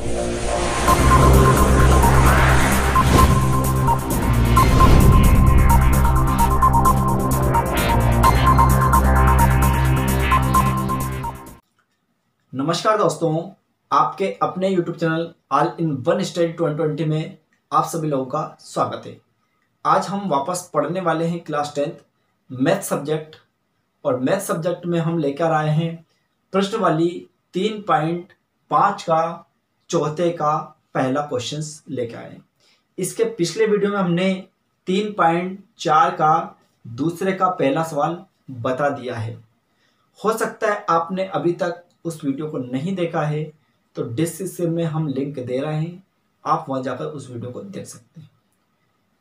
नमस्कार दोस्तों, आपके अपने YouTube channel all in one study 2020 में आप सभी लोगों का स्वागत है। आज हम वापस पढ़ने वाले हैं क्लास 10th मैथ सब्जेक्ट, और मैथ सब्जेक्ट में हम लेकर आए हैं प्रश्न वाली 3.5 का चौथे का पहला क्वेश्चंस लेकर आए हैं। इसके पिछले वीडियो में हमने 3.4 का दूसरे का पहला सवाल बता दिया है। हो सकता है आपने अभी तक उस वीडियो को नहीं देखा है, तो डिस्क्रिप्शन में हम लिंक दे रहे हैं, आप वहां जाकर उस वीडियो को देख सकते हैं।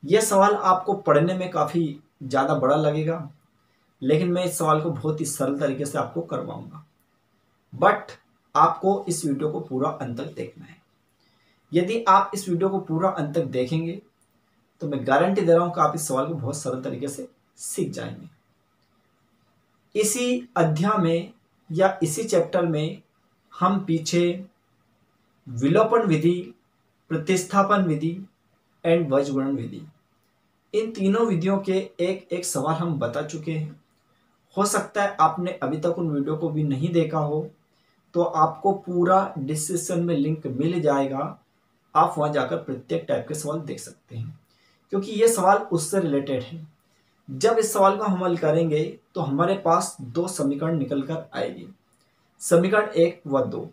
यह सवाल आपको पढ़ने में काफ़ी ज़्यादा बड़ा लगेगा, लेकिन मैं इस सवाल को बहुत ही सरल तरीके से आपको करवाऊंगा। बट आपको इस वीडियो को पूरा अंत तक देखना है। यदि आप इस वीडियो को पूरा अंत तक देखेंगे तो मैं गारंटी दे रहा हूं कि आप इस सवाल को बहुत सरल तरीके से सीख जाएंगे। इसी अध्याय में या इसी चैप्टर में हम पीछे विलोपन विधि, प्रतिस्थापन विधि एंड वज्रगुणन विधि, इन तीनों विधियों के एक एक सवाल हम बता चुके हैं। हो सकता है आपने अभी तक उन वीडियो को भी नहीं देखा हो, तो आपको पूरा डिस्क्रिप्शन में लिंक मिल जाएगा, आप वहां जाकर प्रत्येक टाइप के सवाल देख सकते हैं, क्योंकि ये सवाल उससे रिलेटेड है। जब इस सवाल को हम हल करेंगे तो हमारे पास दो समीकरण निकल कर आएगी, समीकरण 1 व 2।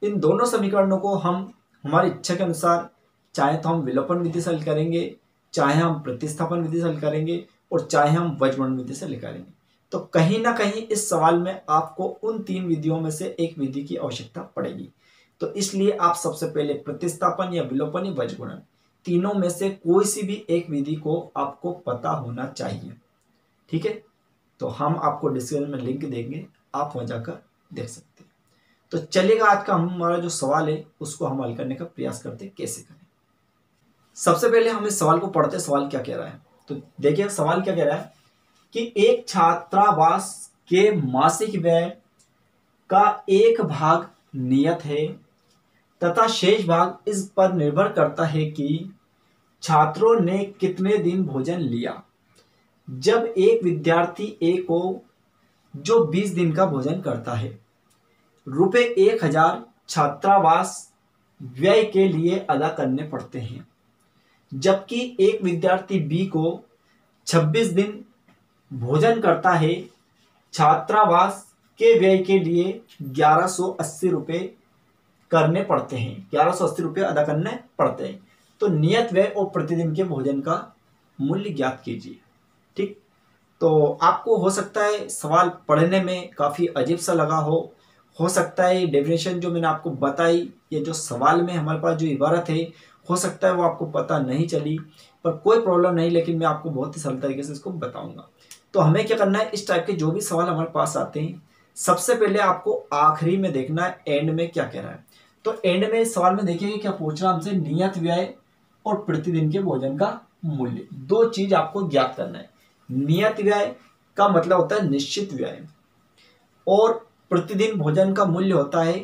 इन दोनों समीकरणों को हम हमारी इच्छा के अनुसार चाहे तो हम विलोपन विधि से हल करेंगे, चाहे हम प्रतिस्थापन विधि से हल करेंगे, और चाहे हम वज्रगुणन विधि से हल करेंगे। तो कहीं ना कहीं इस सवाल में आपको उन तीन विधियों में से एक विधि की आवश्यकता पड़ेगी। तो इसलिए आप सबसे पहले प्रतिस्थापन या विलोपन या वज्रगुणन, तीनों में से कोई सी भी एक विधि को आपको पता होना चाहिए। ठीक है, तो हम आपको डिस्क्रिप्शन में लिंक देंगे, आप वहां जाकर देख सकते हैं। तो चलिएगा, आज का हमारा जो सवाल है उसको हम हल करने का प्रयास करते हैं कैसे करें। सबसे पहले हम इस सवाल को पढ़ते हैं। सवाल क्या कह रहा है, तो देखिए सवाल क्या कह रहा है कि एक छात्रावास के मासिक व्यय का एक भाग नियत है तथा शेष भाग इस पर निर्भर करता है कि छात्रों ने कितने दिन भोजन लिया। जब एक विद्यार्थी ए को, जो 20 दिन का भोजन करता है, रुपए 1000 छात्रावास व्यय के लिए अदा करने पड़ते हैं, जबकि एक विद्यार्थी बी को 26 दिन भोजन करता है, छात्रावास के व्यय के लिए 1180 रुपये करने पड़ते हैं, 1180 रुपये अदा करने पड़ते हैं। तो नियत व्यय और प्रतिदिन के भोजन का मूल्य ज्ञात कीजिए। ठीक, तो आपको हो सकता है सवाल पढ़ने में काफ़ी अजीब सा लगा हो सकता है डेफिनेशन जो मैंने आपको बताई, ये जो सवाल में हमारे पास जो इबारत है, हो सकता है वो आपको पता नहीं चली, पर कोई प्रॉब्लम नहीं, लेकिन मैं आपको बहुत ही सरल तरीके से इसको बताऊंगा। तो हमें क्या करना है, इस टाइप के जो भी सवाल हमारे पास आते हैं, सबसे पहले आपको आखिरी में देखना है एंड में क्या कह रहा है। तो एंड में इस सवाल में देखिए क्या पूछ रहा है हमसे, नियत व्यय और प्रतिदिन के भोजन का मूल्य, दो चीज आपको ज्ञात करना है। नियत व्यय का मतलब होता है निश्चित व्यय, और प्रतिदिन भोजन का मूल्य होता है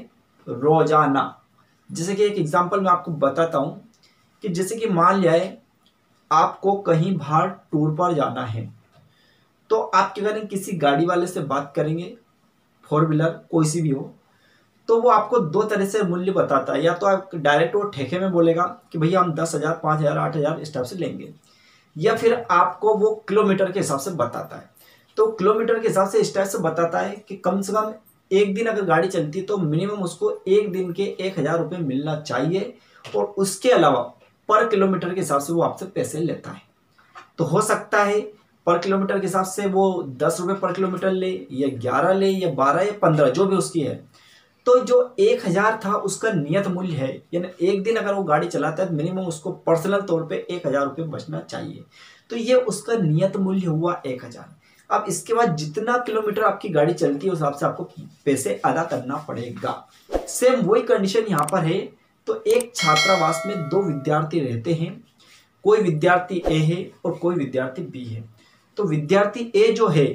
रोजाना। जैसे कि एक एग्जांपल मैं आपको बताता हूं कि जैसे कि मान लिया है आपको कहीं बाहर टूर पर जाना है, तो आप क्या करेंगे, किसी गाड़ी वाले से बात करेंगे, 4 व्हीलर कोई सी भी हो, तो वो आपको दो तरह से मूल्य बताता है। या तो आप डायरेक्ट वो ठेके में बोलेगा कि भैया हम 10,000, 5,000, 8,000 इस टाइप से लेंगे, या फिर आपको वो किलोमीटर के हिसाब से बताता है। तो किलोमीटर के हिसाब से इस टाइप से बताता है कि कम से कम एक दिन अगर गाड़ी चलती है तो मिनिमम उसको एक दिन के 1,000 रुपये मिलना चाहिए, और उसके अलावा पर किलोमीटर के हिसाब से वो आपसे पैसे लेता है। तो हो सकता है पर किलोमीटर के हिसाब से वो 10 रुपये पर किलोमीटर ले, या 11 ले, या 12 या 15, जो भी उसकी है। तो जो 1000 था उसका नियत मूल्य है, यानी एक दिन अगर वो गाड़ी चलाता है तो मिनिमम उसको पर्सनल तौर पे 1000 रुपये बचना चाहिए। तो ये उसका नियत मूल्य हुआ 1000। अब इसके बाद जितना किलोमीटर आपकी गाड़ी चलती है उस हिसाब से आपको पैसे अदा करना पड़ेगा। सेम वही कंडीशन यहाँ पर है। तो एक छात्रावास में दो विद्यार्थी रहते हैं, कोई विद्यार्थी ए है और कोई विद्यार्थी बी है। तो विद्यार्थी ए जो है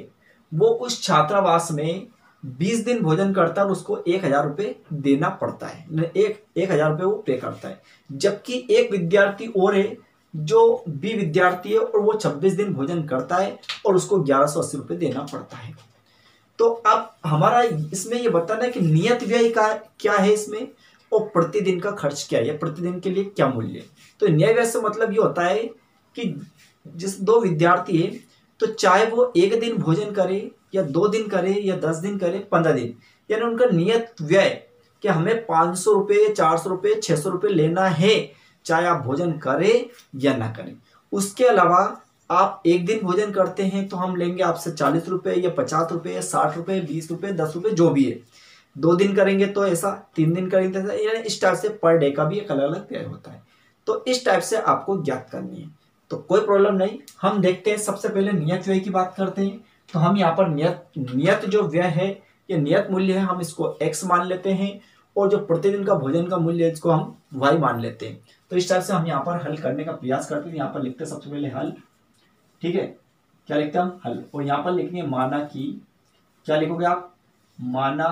वो उस छात्रावास में 20 दिन भोजन करता है और उसको 1,000 रुपये देना पड़ता है, 1,000 रुपये वो पे करता है। जबकि एक विद्यार्थी और है जो बी विद्यार्थी है और वो 26 दिन भोजन करता है और उसको 1180 रुपये देना पड़ता है। तो अब हमारा इसमें ये बताना है कि नियत व्यय का क्या है इसमें और प्रतिदिन का खर्च क्या है, प्रतिदिन के लिए क्या मूल्य है। तो नियत व्यय से मतलब ये होता है कि जिस दो विद्यार्थी है तो चाहे वो एक दिन भोजन करे या 2 दिन करे या 10 दिन करे 15 दिन, यानी उनका नियत व्यय कि हमें 500 रुपये 400 रुपये 600 रुपये लेना है, चाहे आप भोजन करें या ना करें। उसके अलावा आप एक दिन भोजन करते हैं तो हम लेंगे आपसे 40 रुपये या 50 रुपये या 60 रुपये 20 रुपये 10 रुपये जो भी है। 2 दिन करेंगे तो ऐसा, 3 दिन करेंगे तो ऐसा, यानी इस टाइप से पर डे का भी एक अलग अलग व्यय होता है। तो इस टाइप से आपको ज्ञात करनी है, तो कोई प्रॉब्लम नहीं। हम देखते हैं सबसे पहले नियत व्यय की बात करते हैं। तो हम यहाँ पर नियत जो व्यय है या नियत मूल्य है हम इसको x मान लेते हैं और जो प्रतिदिन का भोजन का मूल्य है इसको हम y मान लेते हैं। तो इस टाइप से हम यहाँ पर हल करने का प्रयास करते हैं। यहाँ पर लिखते हैं सबसे पहले हल, ठीक है, क्या लिखते हैं हम हल, और यहाँ पर लिखनी है माना कि, क्या लिखोगे आप, माना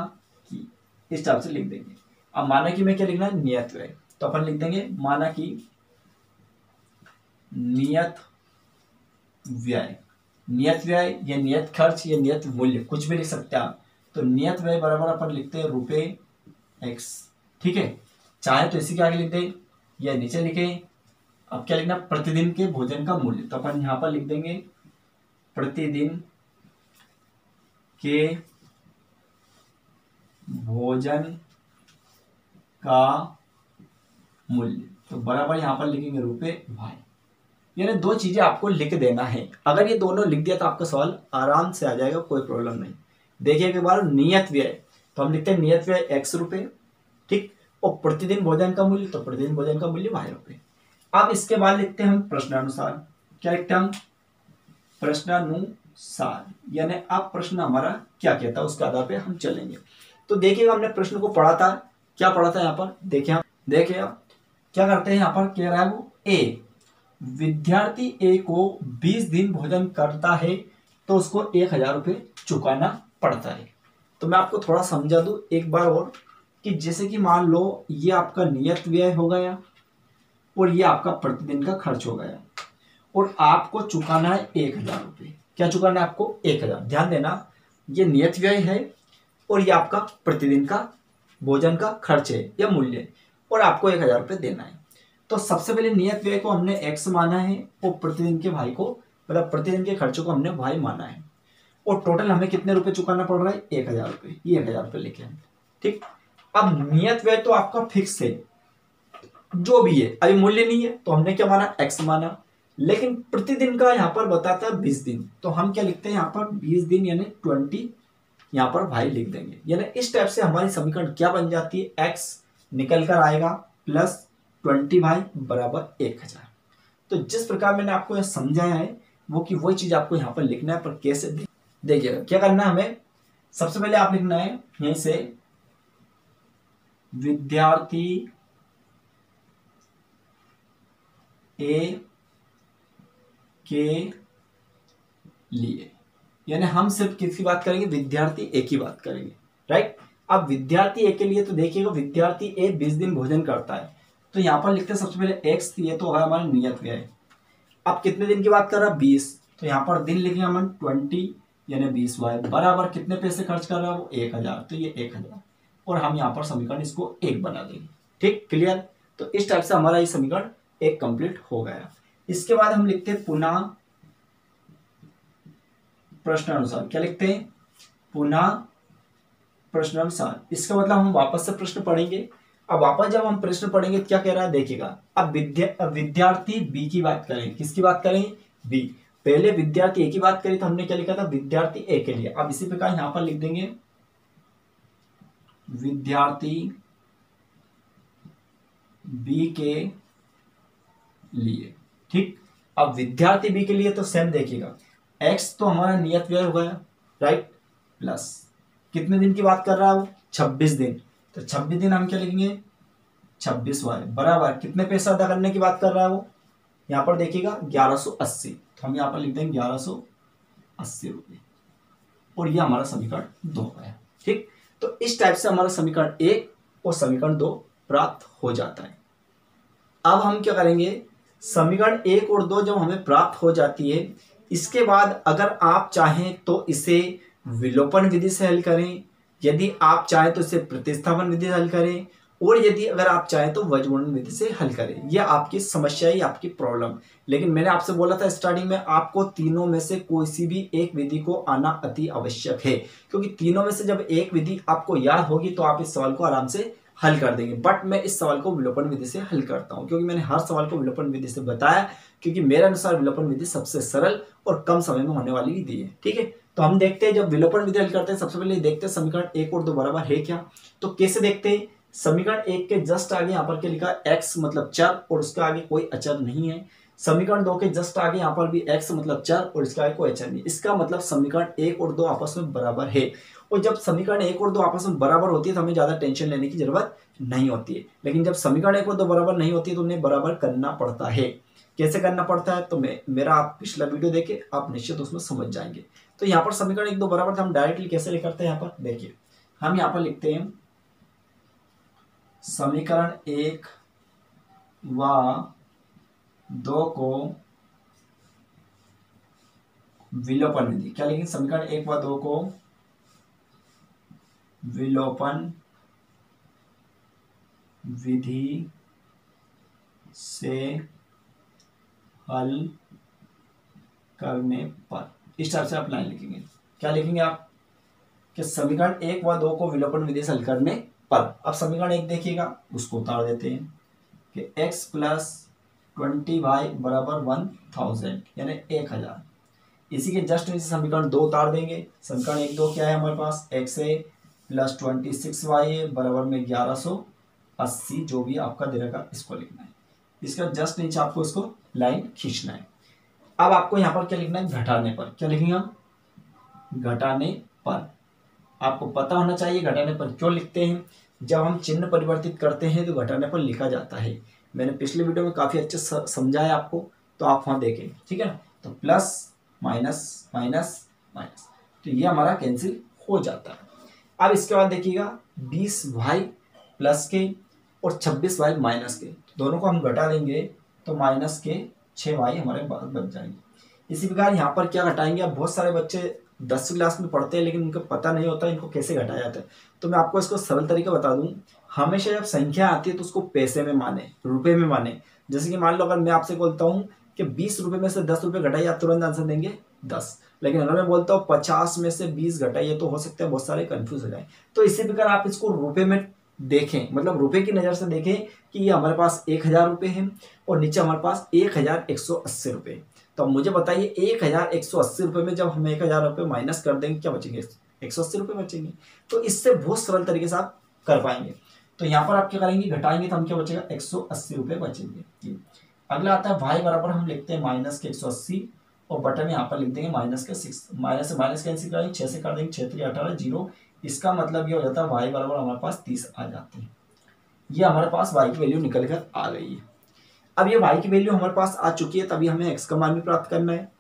कि, इस टाइप से लिख देंगे। अब माना कि में क्या लिखना है, नियत व्यय, तो अपन लिख देंगे माना कि नियत व्यय, नियत व्यय या नियत खर्च या नियत मूल्य कुछ भी लिख सकते हैं आप। तो नियत व्यय बराबर अपन लिखते हैं रुपए x, ठीक है, चाहे तो इसी के आगे लिख दें या नीचे लिखे। अब क्या लिखना, प्रतिदिन के भोजन का मूल्य, तो अपन यहां पर लिख देंगे प्रतिदिन के भोजन का मूल्य, तो बराबर यहां पर लिखेंगे रुपए भाई। यानी 2 चीजें आपको लिख देना है। अगर ये दोनों लिख दिया तो आपका सवाल आराम से आ जाएगा, कोई प्रॉब्लम नहीं। देखिए एक बार नियत व्यय, तो हम लिखते हैं नियत व्यय x रुपए, ठीक, और प्रतिदिन भोजन का मूल्य, तो प्रतिदिन भोजन का मूल्य y रुपए। अब इसके बाद लिखते हैं हम प्रश्नानुसार, क्या लिखते हैं हम, प्रश्नानुसार, यानी अब प्रश्न हमारा क्या कहता है उसके आधार पे हम चलेंगे। तो देखिएगा हमने प्रश्न को पढ़ा था, क्या पढ़ा था यहाँ पर, देखिए आप क्या करते हैं। यहाँ पर कह रहा है वो ए, विद्यार्थी ए को 20 दिन भोजन करता है तो उसको 1,000 रुपये चुकाना पड़ता है। तो मैं आपको थोड़ा समझा दूं एक बार और कि जैसे कि मान लो ये आपका नियत व्यय हो गया और ये आपका प्रतिदिन का खर्च हो गया और आपको चुकाना है 1,000 रुपये। क्या चुकाना है आपको, 1,000। ध्यान देना ये नियत व्यय है और ये आपका प्रतिदिन का भोजन का खर्च है या मूल्य, और आपको 1,000 रुपये देना है। तो सबसे पहले नियत व्यय को हमने x माना है और प्रतिदिन के भाई को, मतलब प्रतिदिन के खर्चों को हमने y माना है, और टोटल हमें कितने रुपए चुकाना पड़ रहा है, 1,000 रुपये। ये 1,000 रुपये लिखे हैं, ठीक। अब नियत व्यय तो आपका फिक्स है जो भी है, अभी मूल्य नहीं है तो हमने क्या माना, x माना। लेकिन प्रतिदिन का यहाँ पर बताता है 20 दिन, तो हम क्या लिखते हैं यहाँ पर 20 दिन यानी 20, यहाँ पर भाई लिख देंगे। यानी इस टाइप से हमारी समीकरण क्या बन जाती है, x निकल कर आएगा प्लस 20 भाई बराबर 1,000। तो जिस प्रकार मैंने आपको यह समझाया है वो कि वही चीज आपको यहाँ पर लिखना है, पर कैसे देखिएगा क्या करना है हमें। सबसे पहले आप लिखना है यहीं से विद्यार्थी ए के लिए, यानी हम सिर्फ किसकी बात करेंगे, विद्यार्थी ए की बात करेंगे, राइट। अब विद्यार्थी ए के लिए तो देखिएगा विद्यार्थी ए 20 दिन भोजन करता है, तो यहां पर लिखते हैं सबसे पहले x, ये तो है हमारा नियत व्यय। अब कितने दिन की बात कर रहा है, 20, तो यहाँ पर दिन लिखेंगे हम 20 यानी 20 वाई बराबर कितने पैसे खर्च कर रहा है वो 1,000, तो ये 1,000, और हम यहाँ पर समीकरण इसको 1 बना देंगे, ठीक, क्लियर। तो इस टाइप से हमारा ये समीकरण 1 कंप्लीट हो गया। इसके बाद हम लिखते हैं पुनः प्रश्नानुसार, क्या लिखते हैं, पुनः प्रश्नानुसार। इसका मतलब हम वापस से प्रश्न पढ़ेंगे। अब वापस जब हम प्रश्न पढ़ेंगे क्या कह रहा है देखिएगा। अब विद्यार्थी बी की बात करें, किसकी बात करें, बी। पहले विद्यार्थी ए की बात करी तो हमने क्या लिखा था, विद्यार्थी ए के लिए। अब इसी प्रकार यहां पर लिख देंगे विद्यार्थी बी के लिए, ठीक। अब विद्यार्थी बी के लिए तो सेम देखिएगा, एक्स तो हमारा नियत व्यय हो गया, राइट, प्लस कितने दिन की बात कर रहा है वो, 26 दिन, तो 26 दिन हम क्या लिखेंगे, 26 वाई बराबर कितने पैसे अदा करने की बात कर रहा है वो, यहाँ पर देखिएगा 1180, तो हम यहाँ पर लिख देंगे 1180 रुपये, और ये हमारा समीकरण 2 है। ठीक, तो इस टाइप से हमारा समीकरण 1 और समीकरण 2 प्राप्त हो जाता है। अब हम क्या करेंगे, समीकरण 1 और 2 जब हमें प्राप्त हो जाती है, इसके बाद अगर आप चाहें तो इसे विलोपन विधि से हल करें, यदि आप चाहें तो इसे प्रतिस्थापन विधि से हल करें, और यदि अगर आप चाहें तो वज्रगुणन विधि से हल करें। यह आपकी समस्या ही, आपकी प्रॉब्लम। लेकिन मैंने आपसे बोला था स्टार्टिंग में, आपको तीनों में से कोई सी भी एक विधि को आना अति आवश्यक है, क्योंकि तीनों में से जब एक विधि आपको याद होगी तो आप इस सवाल को आराम से हल कर देंगे। बट मैं इस सवाल को विलोपन विधि से हल करता हूं, क्योंकि मैंने हर सवाल को विलोपन विधि से बताया, क्योंकि मेरे अनुसार विलोपन विधि सबसे सरल और कम समय में होने वाली विधि है। ठीक है, तो हम देखते हैं जब विलोपन विधि हल करते हैं, सबसे पहले देखते हैं समीकरण 1 और 2 बराबर है क्या। तो कैसे देखते हैं, समीकरण 1 के जस्ट आगे यहाँ पर क्या लिखा है, x मतलब चर, और उसके आगे कोई अचर नहीं है। समीकरण 2 के जस्ट आगे यहाँ पर भी x मतलब चर और इसके आगे कोई अचर नहीं। इसका मतलब समीकरण 1 और 2 आपस में बराबर है। और जब समीकरण 1 और 2 आपस में बराबर होती है तो हमें ज्यादा टेंशन लेने की जरूरत नहीं होती है। लेकिन जब समीकरण 1 और 2 बराबर नहीं होती है तो उन्हें बराबर करना पड़ता है। कैसे करना पड़ता है, तो मेरा आप पिछला वीडियो देखे, आप निश्चित उसमें समझ जाएंगे। तो यहाँ पर समीकरण 1 2 बराबर था, हम डायरेक्टली कैसे लिख करते हैं, यहाँ पर देखिए, हम यहाँ पर लिखते हैं समीकरण 1 व 2 को विलोपन विधि, क्या लिखेंगे, समीकरण 1 व 2 को विलोपन विधि से हल करने पर, इस तरह से आप लाइन लिखेंगे। क्या लिखेंगे आप, कि समीकरण 1 व 2 को विलोपन विधि से हल करने पर। अब समीकरण 1 देखिएगा, उसको उतार देते हैं कि x प्लस 20y बराबर 1000 यानी 1000। इसी के जस्ट नीचे समीकरण 2 उतार देंगे। समीकरण 1 2 क्या है हमारे पास, x है प्लस 26y है बराबर में 1180, जो भी आपका दे रहेगा इसको लिखना है। इसका जस्ट नीचे आपको इसको लाइन खींचना है। अब आपको यहाँ पर क्या लिखना है, घटाने पर। क्या लिखेंगे हम, घटाने पर। आपको पता होना चाहिए घटाने पर क्यों लिखते हैं। जब हम चिन्ह परिवर्तित करते हैं तो घटाने पर लिखा जाता है। मैंने पिछले वीडियो में काफी अच्छे समझाया आपको, तो आप वहां देखें, ठीक है ना। तो प्लस माइनस माइनस माइनस, तो ये हमारा कैंसिल हो जाता है। अब इसके बाद देखिएगा 20y प्लस के और 26y माइनस के, दोनों को हम घटा देंगे तो माइनस के 6y हमारे बच जाएंगे। इसी प्रकार यहाँ पर क्या घटाएंगे, अब बहुत सारे बच्चे 10वीं क्लास में पढ़ते हैं लेकिन उनको पता नहीं होता इनको कैसे घटाया जाता है। तो मैं आपको इसको सरल तरीका बता दूं, हमेशा जब संख्या आती है तो उसको पैसे में माने, रुपए में माने। जैसे कि मान लो अगर मैं आपसे बोलता हूँ कि 20 रुपए में से 10 रुपए घटाइए, आप तुरंत आंसर देंगे 10। लेकिन अगर मैं बोलता हूँ 50 में से 20 घटाइए, तो हो सकता है बहुत सारे कंफ्यूज हो जाए। तो इसी प्रकार आप इसको रुपए में देखें, मतलब रुपए की नजर से देखें कि ये हमारे पास 1000 रुपए है और नीचे हमारे पास 1180 रुपए। तो अब मुझे बताइए 1180 रुपए में जब हम 1000 रुपए माइनस कर देंगे, क्या बचेंगे, 180 रुपए बचेंगे। तो इससे बहुत सरल तरीके से आप कर पाएंगे। तो यहाँ पर आप क्या करेंगे, घटाएंगे तो हम क्या बचेगा, 180 रुपए बचेंगे। अगला आता है y बराबर, हम लिखते हैं माइनस के 180 और बटन यहाँ पर लिख देंगे माइनस के 6। माइनस से माइनस कैंसिल करेंगे, 6 से कर देंगे 6 3 18 0। इसका मतलब ये हो जाता है y बराबर हमारे पास 30 आ जाते हैं। ये हमारे पास y की वैल्यू निकल कर आ गई है। अब ये y की वैल्यू हमारे पास आ चुकी है, तभी हमें x का मान भी प्राप्त करना है।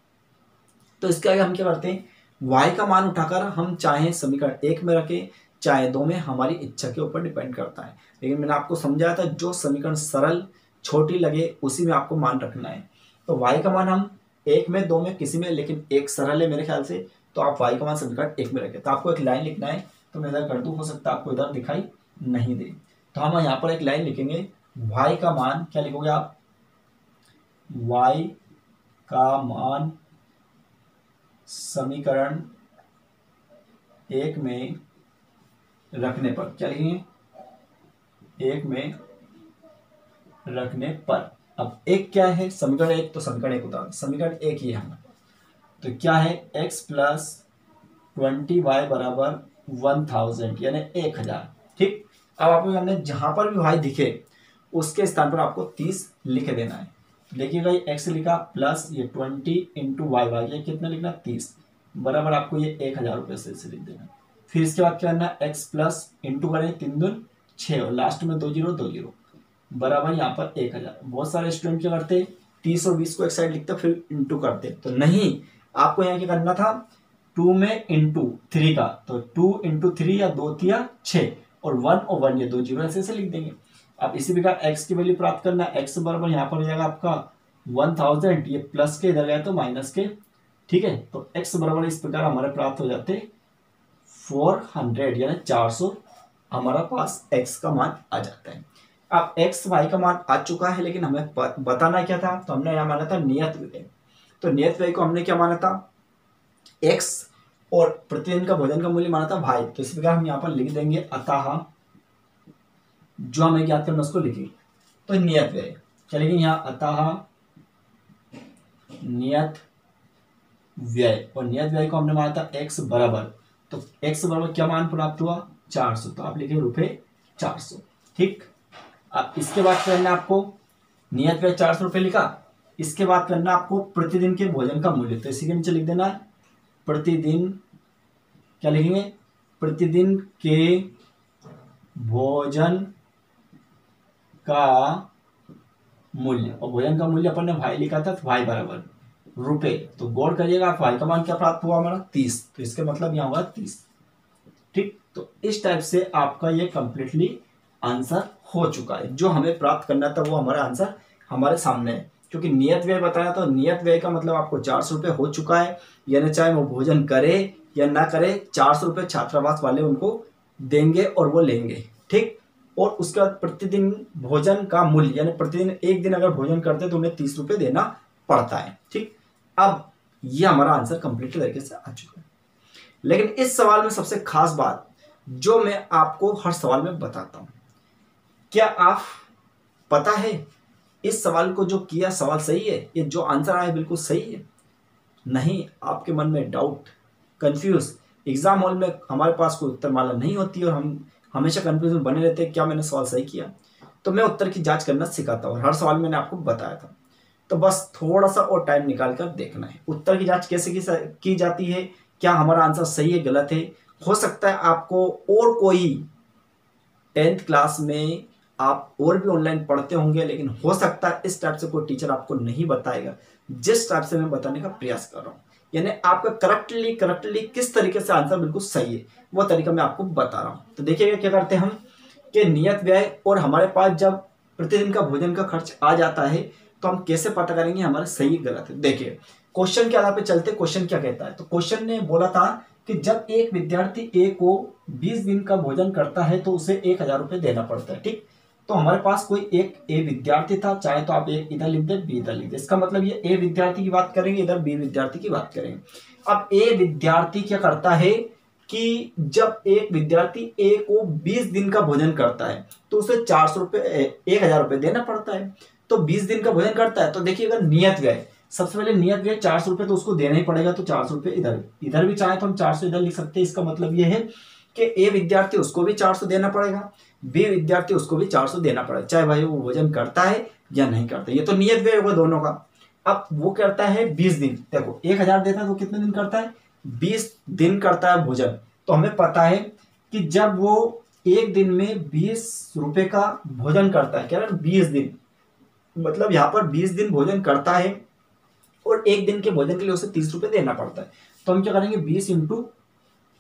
तो इसके आगे हम क्या करते हैं, y का मान उठाकर हम चाहे समीकरण 1 में रखें चाहे 2 में, हमारी इच्छा के ऊपर डिपेंड करता है। लेकिन मैंने आपको समझाया था जो समीकरण सरल छोटी लगे उसी में आपको मान रखना है। तो y का मान हम 1 में 2 में किसी में, लेकिन एक सरल है मेरे ख्याल से, तो आप y का मान समीकरण 1 में रखें। तो आपको एक लाइन लिखना है, तो मैं इधर कर दूं, हो सकता है आपको इधर दिखाई नहीं दे। तो हम यहाँ पर एक लाइन लिखेंगे, y का मान क्या लिखोगे आप, y का मान समीकरण 1 में रखने पर, क्या लिखेंगे, 1 में रखने पर। अब 1 क्या है, समीकरण 1, तो समीकरण 1 उतार, समीकरण 1 ही है हमारा। तो क्या है, x प्लस 20y बराबर 1000 यानी 1000। ठीक, अब आपको हमने जहां पर भी y दिखे उसके स्थान पर आपको 30 लिख देना है। देखिएगा ये x लिखा प्लस ये 20 इंटू वाई, ये कितना लिखना, 30 बराबर आपको ये 1000 रुपये से लिख देना। फिर इसके बाद क्या करना है, x प्लस इंटू करें 3 दून 6 और लास्ट में 2 0 बराबर यहाँ पर 1000। बहुत सारे स्टूडेंट क्या करते, 30 और 20 को एक साइड लिखते फिर इंटू करते, तो नहीं, आपको यहाँ क्या करना था, 2 में इंटू 3 का, तो 2 इंटू 3 या 2 तिया 6 और 1 और 1 ये दो जीरो ऐसे लिख देंगे। अब इसी प्रकार x की वैल्यू प्राप्त करना, x बराबर यहाँ पर हो जाएगा आपका 1000, ये प्लस के इधर गया तो माइनस के, ठीक है। तो x बराबर इस प्रकार हमारे प्राप्त हो जाते 400 यानी 400 हमारा पास x का मान आ जाता है। अब x y का मान आ चुका है, लेकिन हमें बताना क्या था, तो हमने यहाँ माना था नियत व्यय। तो नियत व्यय को हमने क्या माना था, x और प्रतिदिन का भोजन का मूल्य माना था y। तो इसी प्रकार हम यहाँ पर लिख देंगे अतः, जो हमें ज्ञात करना उसको लिखेंगे। तो नियत व्यय क्या लिखेंगे यहाँ, अतः नियत व्यय, और नियत व्यय को हमने माना था x बराबर, तो x बराबर क्या मान प्राप्त हुआ 400, तो आप लिखे ₹400, ठीक। अब इसके बाद करना आपको नियत व्यय 400 रुपये लिखा, इसके बाद करना आपको प्रतिदिन के भोजन का मूल्य। तो इसी के नीचे लिख देना प्रतिदिन, क्या लिखेंगे, प्रतिदिन के भोजन का मूल्य, और भोजन का मूल्य अपन ने भाई लिखा था, तो भाई बराबर रुपए, तो गौर करिएगा भाई का मान क्या प्राप्त हुआ हमारा 30, तो इसका मतलब यहाँ होगा 30, ठीक। तो इस टाइप से आपका ये कंप्लीटली आंसर हो चुका है। जो हमें प्राप्त करना था वो हमारा आंसर हमारे सामने है, क्योंकि नियत व्यय बताया तो नियत व्यय का मतलब आपको 400 रुपये हो चुका है, यानी चाहे वो भोजन करे या ना करे 400 रुपये छात्रावास वाले उनको देंगे और वो लेंगे, ठीक। और उसके बाद प्रतिदिन भोजन का मूल्य, यानी प्रतिदिन एक दिन अगर भोजन करते तो उन्हें 30 रुपये देना पड़ता है, ठीक। अब ये हमारा आंसर कंप्लीट तरीके से आ चुका है। लेकिन इस सवाल में सबसे खास बात जो मैं आपको हर सवाल में बताता हूं, क्या आप पता है इस सवाल को जो किया सवाल सही है, ये जो आंसर आया बिल्कुल सही है? नहीं, आपके मन में डाउट, कंफ्यूज, एग्जाम हॉल में हमारे पास कोई उत्तर माला नहीं होती और हम हमेशा कंफ्यूज में बने रहते हैं क्या मैंने सवाल सही किया। तो मैं उत्तर की जांच करना सिखाता हूँ, हर सवाल मैंने आपको बताया था। तो बस थोड़ा सा और टाइम निकाल कर देखना है उत्तर की जांच कैसे की जाती है, क्या हमारा आंसर सही है गलत है। हो सकता है आपको और कोई 10th क्लास में आप और भी ऑनलाइन पढ़ते होंगे, लेकिन हो सकता है इस टाइप से कोई टीचर आपको नहीं बताएगा जिस टाइप से मैं बताने का प्रयास कर रहा हूँ। यानी आपका करेक्टली किस तरीके से आंसर बिल्कुल सही है वो तरीका मैं आपको बता रहा हूँ। तो देखिएगा क्या करते हैं हम कि नियत व्यय और हमारे पास जब प्रतिदिन का भोजन का खर्च आ जाता है तो हम कैसे पता करेंगे हमारा सही गलत है। देखिए क्वेश्चन के आधार पर चलते, क्वेश्चन क्या कहता है, तो क्वेश्चन ने बोला था कि जब एक विद्यार्थी ए को 20 दिन का भोजन करता है तो उसे 1000 रुपये देना पड़ता है, ठीक। तो हमारे पास कोई एक ए विद्यार्थी था, चाहे तो आप एक इधर लिख दे बी इधर लिख दे, इसका मतलब ये ए विद्यार्थी की बात करेंगे, इधर बी विद्यार्थी की बात करेंगे। अब ए विद्यार्थी क्या करता है कि जब एक विद्यार्थी ए को 20 दिन का भोजन करता है तो उसे 400 रुपये 1000 रुपये देना पड़ता है। तो 20 दिन का भोजन करता है तो देखिएगा नियत व्यय, सबसे पहले नियत व्यय 400 रुपये तो उसको देना ही पड़ेगा, तो 400 रुपये इधर भी चाहे तो हम 400 इधर लिख सकते हैं। इसका मतलब ये है कि ए विद्यार्थी उसको भी 400 देना पड़ेगा, बी विद्यार्थी उसको भी 400 देना पड़ेगा, चाहे भाई वो भोजन करता है या नहीं करता। ये तो नियत व्यय होगा दोनों का। अब वो करता है 20 दिन, देखो 1000 देता है तो कितने दिन करता है 20 दिन करता है भोजन। तो हमें पता है कि जब वो एक दिन में 20 रुपए का भोजन करता है, क्या 20 दिन मतलब यहाँ पर 20 दिन भोजन करता है और एक दिन के भोजन के लिए उसे 30 रुपये देना पड़ता है। तो हम क्या करेंगे 20 इंटू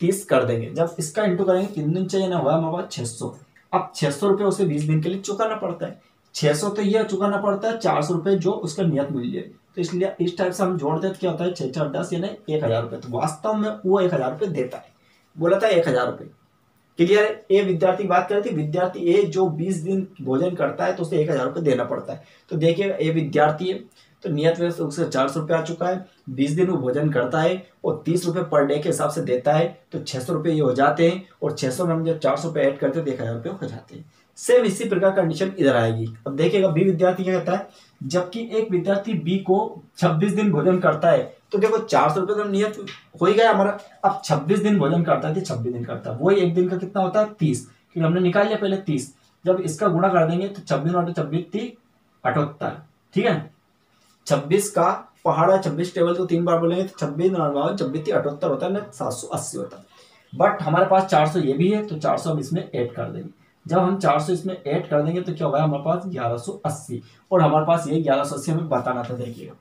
30 कर देंगे, जब इसका इंटू करेंगे 3 दिन चाहिए ना, हुआ हमारे पास 600। अब 600 रुपये उसे 20 दिन के लिए चुकाना पड़ता है, 600 तो यह चुकाना पड़ता है 400 रुपये जो उसका नियत मूल्य है। तो इसलिए इस टाइप से हम जोड़ देते क्या होता है 6 4 10 यानी 1000 रुपये। तो वास्तव में वो 1000 रुपये देता है, बोला था 1000 रुपये। क्लियर है? ए विद्यार्थी की बात कर रही थी, विद्यार्थी ए जो 20 दिन भोजन करता है तो उसे 1000 रुपये देना पड़ता है। तो देखिएगा ए विद्यार्थी है तो नियत व्यय से उससे 400 रुपये आ चुका है, 20 दिन वो भोजन करता है और 30 रुपये पर डे के हिसाब से देता है, तो 600 रुपये ये हो जाते हैं और 600 में हम जब 400 रुपये ऐड करते हैं तो 1000 रुपये हो जाते हैं। सेम इसी प्रकार कंडीशन इधर आएगी। अब देखिएगा बी विद्यार्थी क्या कहता है, जबकि एक विद्यार्थी बी को 26 दिन भोजन करता है तो देखो 400 रुपये तो नियत हो ही गया हमारा। अब 26 दिन भोजन करता है तो 26 दिन करता है, वही एक दिन का कितना होता है 30, क्योंकि हमने निकाल लिया पहले 30, जब इसका गुणा कर देंगे तो 26 और 26 30 78, ठीक है। 26 का पहाड़ा 26 टेबल को 3 बार बोलेंगे तो 26 26 78 होता है ना, 780 होता है। बट हमारे पास 400 ये भी है तो 400 हम इसमें ऐड कर देंगे। जब हम 400 इसमें ऐड कर देंगे तो क्या होगा हमारे पास 1180, और हमारे पास ये 1180 हमें बताना था। देखिएगा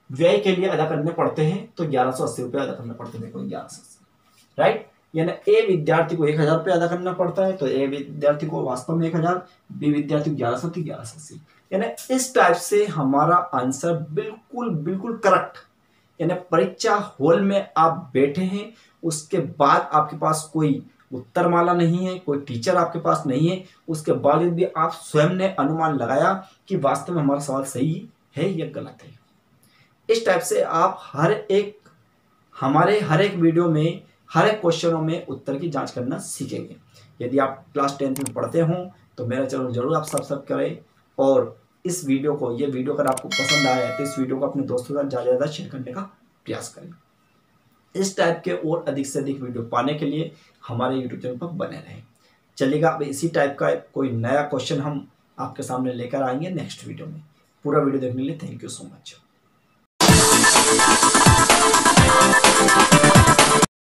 व्यय के लिए अदा करने पड़ते हैं तो 1180 रुपये अदा करने पड़ते हैं। देखो 1180, राइट। यानी ए विद्यार्थी को 1000 रुपये अदा करना पड़ता है, तो ए विद्यार्थी को वास्तव में 1000, बी विद्यार्थी को 1180। यानी इस टाइप से हमारा आंसर बिल्कुल बिल्कुल करेक्ट। यानी परीक्षा हॉल में आप बैठे हैं, उसके बाद आपके पास कोई उत्तरमाला नहीं है, कोई टीचर आपके पास नहीं है, उसके बावजूद भी आप स्वयं ने अनुमान लगाया कि वास्तव में हमारा सवाल सही है या गलत है। इस टाइप से आप हमारे हर एक वीडियो में, हर एक क्वेश्चनों में उत्तर की जांच करना सीखेंगे। यदि आप क्लास 10th में पढ़ते हो तो मेरा चैनल जरूर आप सब्सक्राइब करें, और इस वीडियो को, ये वीडियो अगर आपको पसंद आया है तो इस वीडियो को अपने दोस्तों के साथ ज़्यादा से ज़्यादा शेयर करने का प्रयास करें। इस टाइप के और अधिक से अधिक वीडियो पाने के लिए हमारे यूट्यूब चैनल पर बने रहें। चलिएगा, अब इसी टाइप का कोई नया क्वेश्चन हम आपके सामने लेकर आएंगे नेक्स्ट वीडियो में। पूरा वीडियो देखने के लिए थैंक यू सो मच।